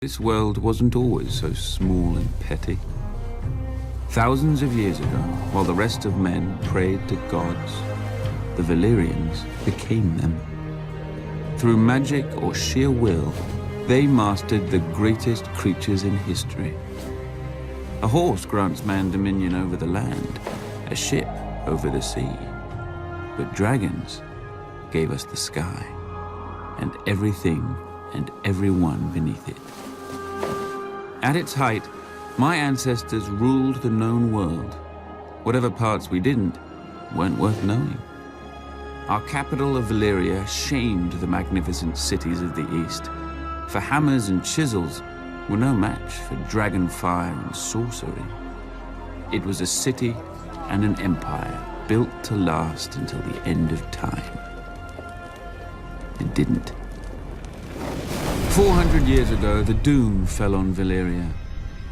This world wasn't always so small and petty. Thousands of years ago, while the rest of men prayed to gods, the Valyrians became them. Through magic or sheer will, they mastered the greatest creatures in history. A horse grants man dominion over the land, a ship over the sea. But dragons gave us the sky, and everything and everyone beneath it. At its height, my ancestors ruled the known world. Whatever parts we didn't weren't worth knowing. Our capital of Valyria shamed the magnificent cities of the east, for hammers and chisels were no match for dragon fire and sorcery. It was a city and an empire built to last until the end of time. It didn't. 400 years ago, the doom fell on Valyria.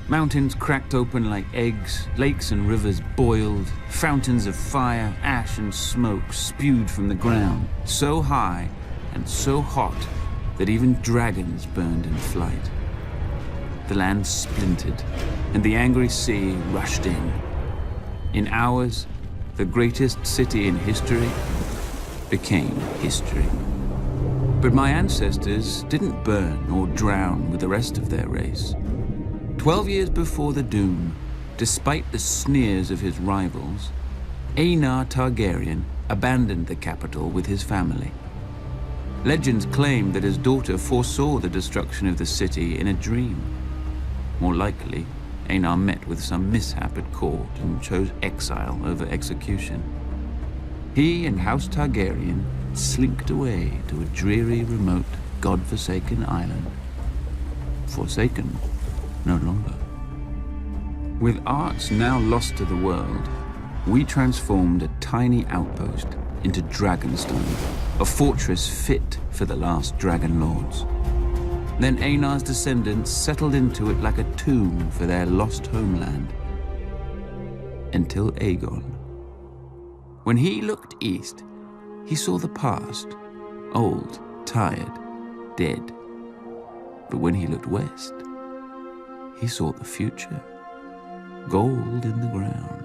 Mountains cracked open like eggs, lakes and rivers boiled, fountains of fire, ash and smoke spewed from the ground, so high and so hot that even dragons burned in flight. The land splintered, and the angry sea rushed in. In hours, the greatest city in history became history. But my ancestors didn't burn or drown with the rest of their race. 12 years before the doom, despite the sneers of his rivals, Rhaegar Targaryen abandoned the capital with his family. Legends claim that his daughter foresaw the destruction of the city in a dream. More likely, Rhaegar met with some mishap at court and chose exile over execution. He and House Targaryen slinked away to a dreary, remote, god-forsaken island. Forsaken no longer. With arts now lost to the world, we transformed a tiny outpost into Dragonstone, a fortress fit for the last dragon lords. Then Rhaegar's descendants settled into it like a tomb for their lost homeland. Until Aegon. When he looked east, he saw the past, old, tired, dead. But when he looked west, he saw the future. Gold in the ground,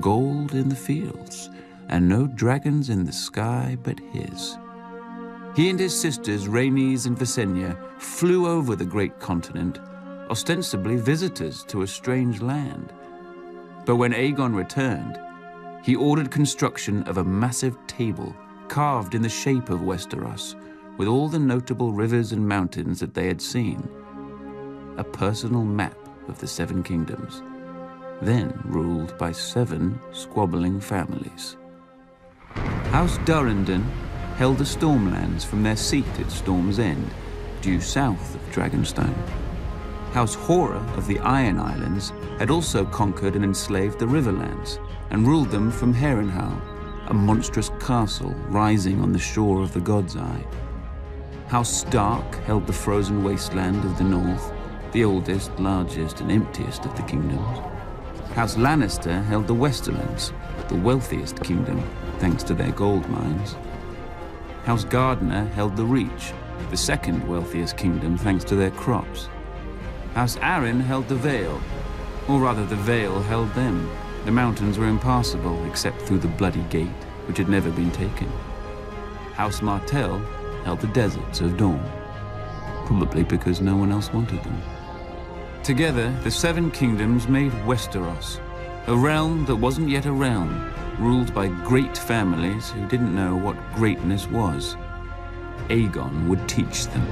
gold in the fields, and no dragons in the sky but his. He and his sisters, Rhaenys and Visenya, flew over the great continent, ostensibly visitors to a strange land. But when Aegon returned, he ordered construction of a massive table carved in the shape of Westeros, with all the notable rivers and mountains that they had seen. A personal map of the Seven Kingdoms, then ruled by 7 squabbling families. House Durrandon held the Stormlands from their seat at Storm's End, due south of Dragonstone. House Hora of the Iron Islands had also conquered and enslaved the Riverlands, and ruled them from Harrenhal, a monstrous castle rising on the shore of the God's Eye. House Stark held the frozen wasteland of the north, the oldest, largest, and emptiest of the kingdoms. House Lannister held the Westerlands, the wealthiest kingdom, thanks to their gold mines. House Gardner held the Reach, the second wealthiest kingdom, thanks to their crops. House Arryn held the Vale, or rather the Vale held them. The mountains were impassable except through the Bloody Gate, which had never been taken. House Martell held the deserts of Dorne, probably because no one else wanted them. Together, the 7 kingdoms made Westeros, a realm that wasn't yet a realm, ruled by great families who didn't know what greatness was. Aegon would teach them.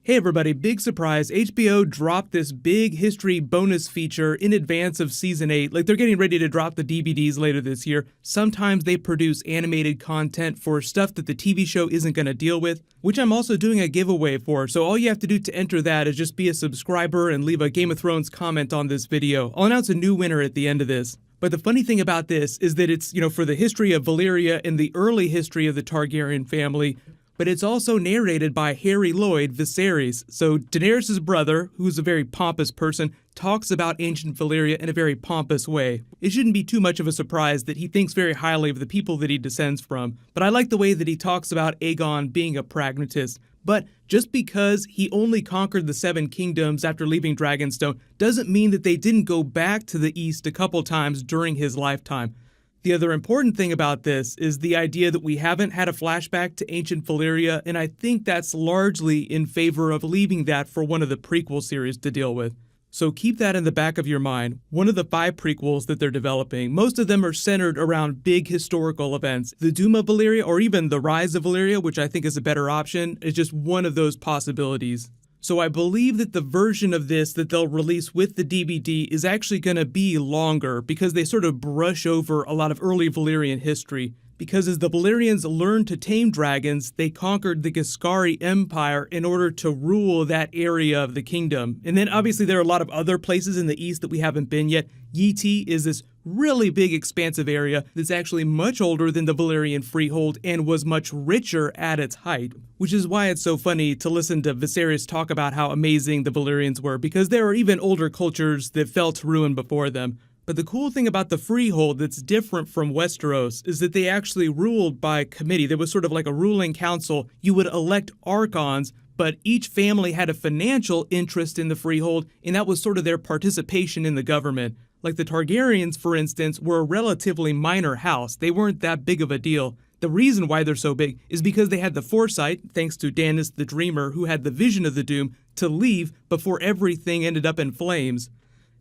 Hey everybody, big surprise, HBO dropped this big history bonus feature in advance of Season 8. Like, they're getting ready to drop the DVDs later this year. Sometimes they produce animated content for stuff that the TV show isn't going to deal with, which I'm also doing a giveaway for. So all you have to do to enter that is just be a subscriber and leave a Game of Thrones comment on this video. I'll announce a new winner at the end of this. But the funny thing about this is that it's, for the history of Valyria and the early history of the Targaryen family, but it's also narrated by Harry Lloyd Viserys. So Daenerys' brother, who's a very pompous person, talks about ancient Valyria in a very pompous way. It shouldn't be too much of a surprise that he thinks very highly of the people that he descends from, but I like the way that he talks about Aegon being a pragmatist, But just because he only conquered the Seven Kingdoms after leaving Dragonstone doesn't mean that they didn't go back to the east a couple times during his lifetime. The other important thing about this is the idea that we haven't had a flashback to ancient Valyria, and I think that's largely in favor of leaving that for one of the prequel series to deal with. So keep that in the back of your mind. One of the 5 prequels that they're developing, most of them are centered around big historical events. The Doom of Valyria, or even the Rise of Valyria, which I think is a better option, is just one of those possibilities. So I believe that the version of this that they'll release with the DVD is actually going to be longer because they sort of brush over a lot of early Valyrian history. Because as the Valyrians learned to tame dragons, they conquered the Giscari Empire in order to rule that area of the kingdom. And then obviously there are a lot of other places in the east that we haven't been yet. Yiti is this really big expansive area that's actually much older than the Valyrian freehold and was much richer at its height. Which is why it's so funny to listen to Viserys talk about how amazing the Valyrians were, because there are even older cultures that fell to ruin before them. But the cool thing about the freehold that's different from Westeros is that they actually ruled by committee. There was sort of like a ruling council. You would elect archons, but each family had a financial interest in the freehold, and that was sort of their participation in the government. Like the Targaryens, for instance, were a relatively minor house. They weren't that big of a deal. The reason why they're so big is because they had the foresight, thanks to Daenerys the Dreamer, who had the vision of the Doom, to leave before everything ended up in flames.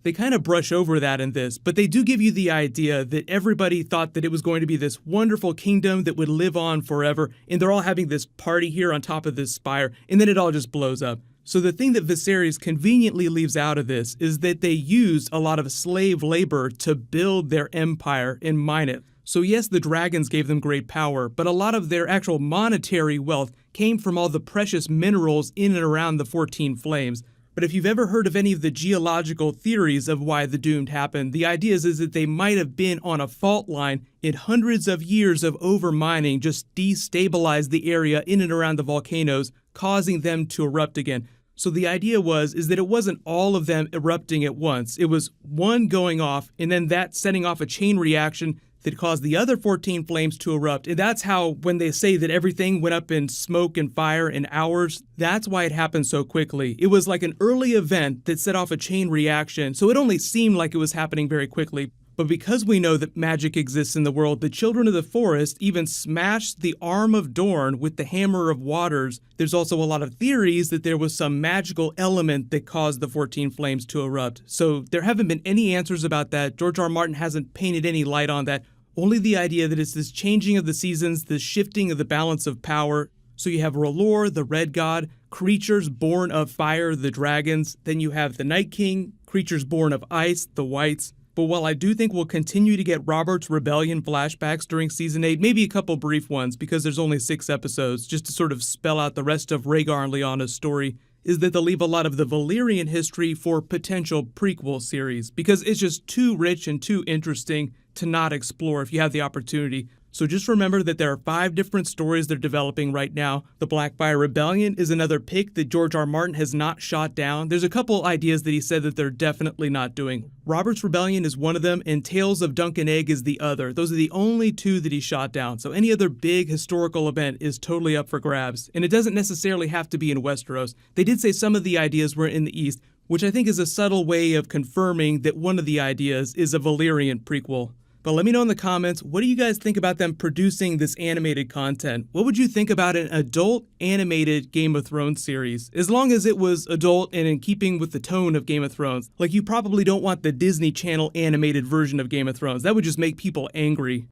They kind of brush over that in this, but they do give you the idea that everybody thought that it was going to be this wonderful kingdom that would live on forever, and they're all having this party here on top of this spire, and then it all just blows up. So the thing that Viserys conveniently leaves out of this is that they used a lot of slave labor to build their empire and mine it. So yes, the dragons gave them great power, but a lot of their actual monetary wealth came from all the precious minerals in and around the 14 Flames. But if you've ever heard of any of the geological theories of why the Doomed happened, the idea is that they might have been on a fault line and hundreds of years of overmining just destabilized the area in and around the volcanoes, causing them to erupt again. So the idea is that it wasn't all of them erupting at once. It was one going off and then that setting off a chain reaction that caused the other 14 flames to erupt. And that's how, when they say that everything went up in smoke and fire in hours, that's why it happened so quickly. It was like an early event that set off a chain reaction, so it only seemed like it was happening very quickly. But because we know that magic exists in the world, the Children of the Forest even smashed the Arm of Dorne with the Hammer of Waters. There's also a lot of theories that there was some magical element that caused the 14 flames to erupt. So there haven't been any answers about that. George R. R. Martin hasn't painted any light on that. Only the idea that it's this changing of the seasons, this shifting of the balance of power. So you have R'hllor, the Red God, creatures born of fire, the dragons. Then you have the Night King, creatures born of ice, the Whites. But while I do think we'll continue to get Robert's Rebellion flashbacks during Season 8, maybe a couple brief ones because there's only 6 episodes, just to sort of spell out the rest of Rhaegar and Lyanna's story, is that they'll leave a lot of the Valyrian history for potential prequel series because it's just too rich and too interesting to not explore if you have the opportunity. So just remember that there are 5 different stories they're developing right now. The Blackfyre Rebellion is another pick that George R. R. Martin has not shot down. There's a couple ideas that he said that they're definitely not doing. Robert's Rebellion is one of them, and Tales of Dunk and Egg is the other. Those are the only 2 that he shot down. So any other big historical event is totally up for grabs. And it doesn't necessarily have to be in Westeros. They did say some of the ideas were in the East, which I think is a subtle way of confirming that one of the ideas is a Valyrian prequel. But let me know in the comments, what do you guys think about them producing this animated content? What would you think about an adult animated Game of Thrones series? As long as it was adult and in keeping with the tone of Game of Thrones. Like, you probably don't want the Disney Channel animated version of Game of Thrones. That would just make people angry.